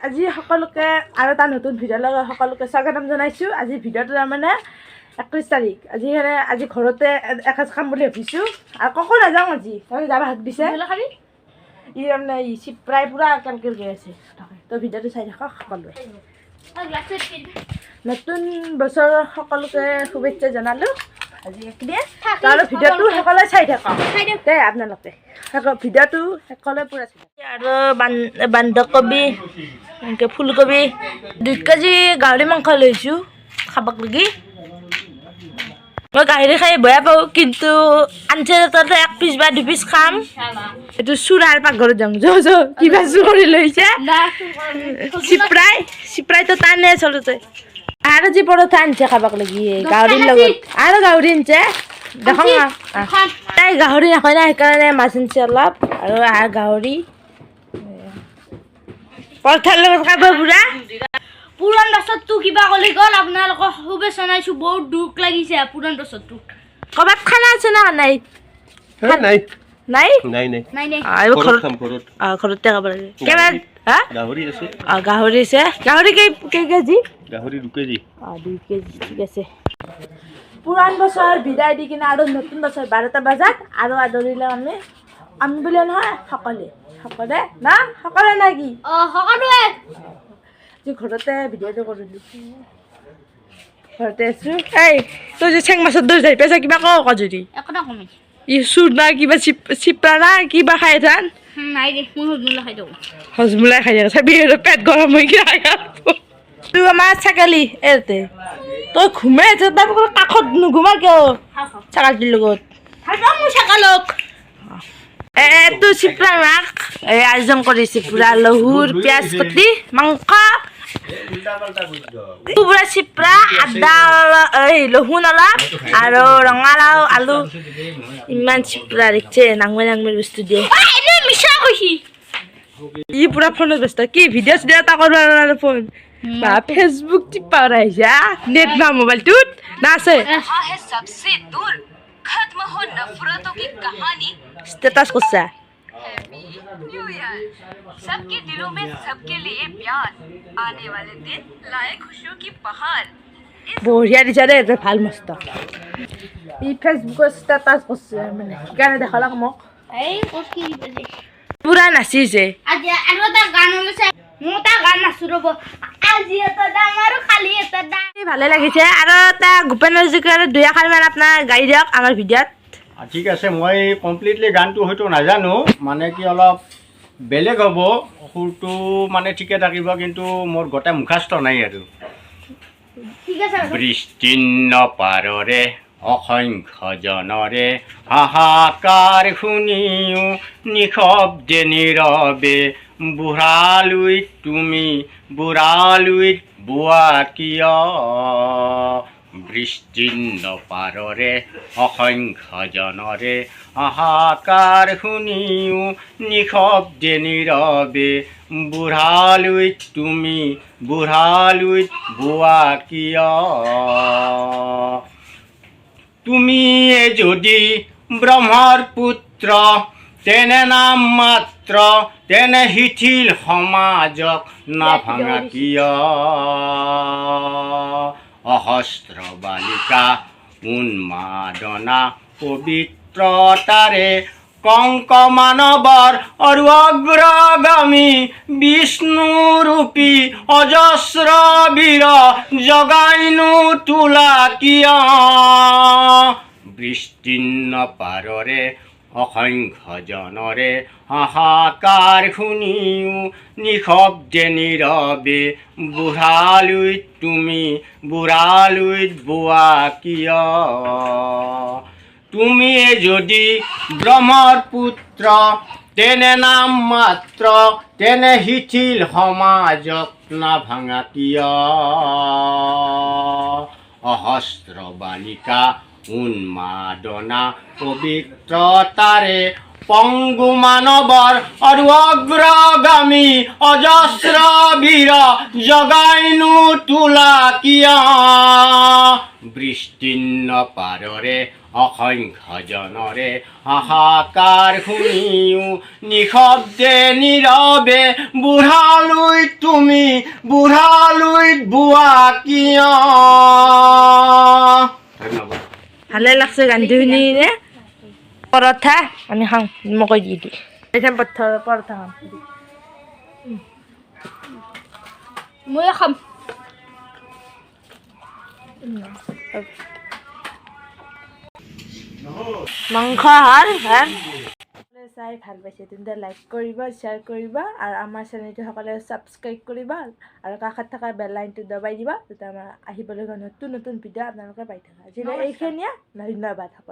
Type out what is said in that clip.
আজি সকলোকে আৰু এটা নতুন ভিডিঅ'লৈ সকলোকে স্বাগতম জনাইছোঁ। আজি ভিডিঅ'টো তাৰমানে 31 তাৰিখ। আজি ঘৰতে এসাঁজ খাম বুলি ভাবিছোঁ আৰু ককো নাযাওঁ আজি যাবা হাত দিছে খাবি ই তাৰমানে প্ৰায় পূৰা কেলকেল গৈ আছে তো ভিডিঅ'টো চাই থাকক সকলোৱে। নতুন বছৰ সকলোকে শুভেচ্ছা জনালোঁ আজি এইখিনিয়ে আৰু ভিডিঅ'টো সকলোৱে চাই থাকক দেই আপোনালোকে ভিডিঅ'টো সকলোৱে পূৰা চাই আৰু বন্ধাকবি এনেকৈ ফুলকবি 2 কেজি গাহৰি মাংস লৈছোঁ খাবাক লাগি। মই গাহৰি খাই বেয়া পাওঁ কিন্তু আনছে তাতে 1 পিচ বা 2 পিচ খাম। এইটো চুৰাৰ পাকঘৰত যাম কিবা চুৰ কৰি লৈছে চিপ্ৰাইটো টানে চলতে আৰু যি পৰঠা আনিছে খাবাক লাগি গাহৰিৰ লগত আৰু গাহৰি আনিছে দেখোন তাই গাহৰি নাখায় না সেইকাৰণে মাছ আনিছে অলপ আৰু গাহৰি পৰঠাৰ লগত খাব পুৰা পুৰাণ বছৰটো কিবা কৰি গ'ল। আপোনালোকক শুভেচ্ছা জনাইছোঁ। বহুত দুখ লাগিছে পুৰাণ বছৰটো। ক'ৰবাত খানা আছে না নাই? নাই নাই নাই নাই আৰু ঘৰতে খাব লাগে কিমান গাহৰি আছে গাহৰি আছে গাহৰি কেই কেজি? গাহৰি 2 কেজি 2 কেজি ঠিক আছে। পুৰাণ বছৰ বিদায় দি কিনে আৰু নতুন বছৰ 12টা বজাত আৰু আদৰিলে আমি বুলি নহয় সকলোৱে না সকলোৱে না কি সকলোৱে ঘৰতে ভিডিঅ'টো কৰিলোঁ ঘৰতে আছোঁ। এই তই যে চেং মাছৰ দৈ যাই পাইছা কিবা কওঁ যদি একোটা কমি ই চুৰ না কিবা চিপৰা না কিবা খাই থান নাই দে মই হজমুলা খাই দিওঁ হজমুলাই খাই থাকা চাবি পেট গৰম হৈ খাই তোৰ আমাৰ ছাগলী এতে তই ঘুমাই আছ তাৰ কাষত নুঘুমা কিয় ছাগলীটোৰ লগত মোৰ চাকালক এইটো চিপৰা মাক আয়োজন কৰিছে পুৰা লহুৰ পিঁয়াজ কাটি মাংস পুৰা চিপৰা আদা লহুন অলপ আৰু ৰঙালাও আলু ইমান চিপৰা দেখিছে নাঙমে বস্তু দিয়ে মিছা কৈছি ই পুৰা ফোনত ব্যস্ত কি ভিডিঅ' চিডিঅ' এটা কৰিব নোৱাৰে ফোন বা ফেচবুক টিপা আহিছে নেট না মোবাইলটোত না আছে स्टेटस कुछ है न्यू ईयर सबके दिलों में सबके लिए प्यार आने वाले दिन लाए खुशियों की बहार बढ़िया दिशा रे तो ভাল मस्त ই ফেসবুকৰ স্ট্যাটাস কৰছে মানে গানে দেখালাক মোক এই কি বলে পুৰা নাচিছে আজি আৰু এটা গান ওলাইছে মই এটা গান নাচো ৰব আজি এটা দাম আৰু খালি এটা দাম ভালে লাগিছে আৰু এটা গোপেন হাজৰিকাৰ 2 মান আপোনাৰ গাই দিয়ক আমাৰ ভিডিঅ'ত। ঠিক আছে মই কমপ্লিটলি গানটো হয়তো নাজানো মানে কি অলপ বেলেগ হ'ব সুৰটো মানে ঠিকে থাকিব কিন্তু মোৰ গোটেই মুখাস্ত নাই আৰু ঠিক আছে বিস্তীৰ্ণ পাৰৰে অসংখ্য জনৰে হাহাকাৰ শুনিও নিশব্দে নীৰৱে বুঢ়ালুইত তুমি বুঢ়ালুইত বোৱা কিয় বিস্তীৰ্ণ পাৰৰে অসংখ্য জনৰে হাহাকাৰ শুনিও নিশব্দে নীৰৱে বুঢ়ালুইত তুমি বুঢ়ালুইত বোৱা কিয় তুমিয়ে যদি ব্ৰহ্মৰ পুত্ৰ তেনে নাম মাত্ৰ তেনে শিথিল সমাজক নাভাঙা কিয় অহস্ৰ বালিকা উন্মাদনা পবিত্ৰতাৰে কংক মানৱৰ আৰু অগ্ৰগামী বিষ্ণুৰূপী অজস্ৰ বীৰ জগাইনো তোলা কিয় বিস্তীৰ্ণ পাৰৰে অসংখ্য জনৰে হাহাকাৰ শুনিও নিশব্দে নীৰৱে বুঢ়ালুইত তুমি বুঢ়ালুইত বোৱা কিয় তুমিয়ে যদি ব্ৰহ্মৰ পুত্ৰ তেনে নাম মাত্ৰ তেনে শিথিল সমাজক নাভাঙা কিয় অহস্ৰ বালিকা উন্মাদনা পবিত্ৰতাৰে পংগু মানৱৰ আৰু অগ্ৰগামী অজস্ৰ বীৰ জগাইনো তোলা কিয় বিস্তীৰ্ণ পাৰৰে অসংখ্য জনৰে হাহাকাৰ শুনিও নিশব্দে নীৰৱে বুঢ়ালুইত তুমি কিয় ধন্যবাদ ভালে লাগছে গানটো শুনি নে পৰঠা আমি খাওঁ মকৈ দি দি এতিয়া পৰঠা খাম মই খাম মাংস হাল চাই ভাল পাইছে তেন্তে লাইক কৰিব শ্বেয়াৰ কৰিব আৰু আমাৰ চেনেলটো সকলোৱে ছাবস্ক্ৰাইব কৰিব আৰু কাষত থকা বেল লাইনটো দবাই দিব যাতে আমাৰ আহিবলগীয়া নতুন নতুন ভিডিঅ' আপোনালোকে পাই থাকে আজিলৈ এইখিনিয়ে ধন্যবাদ সকলো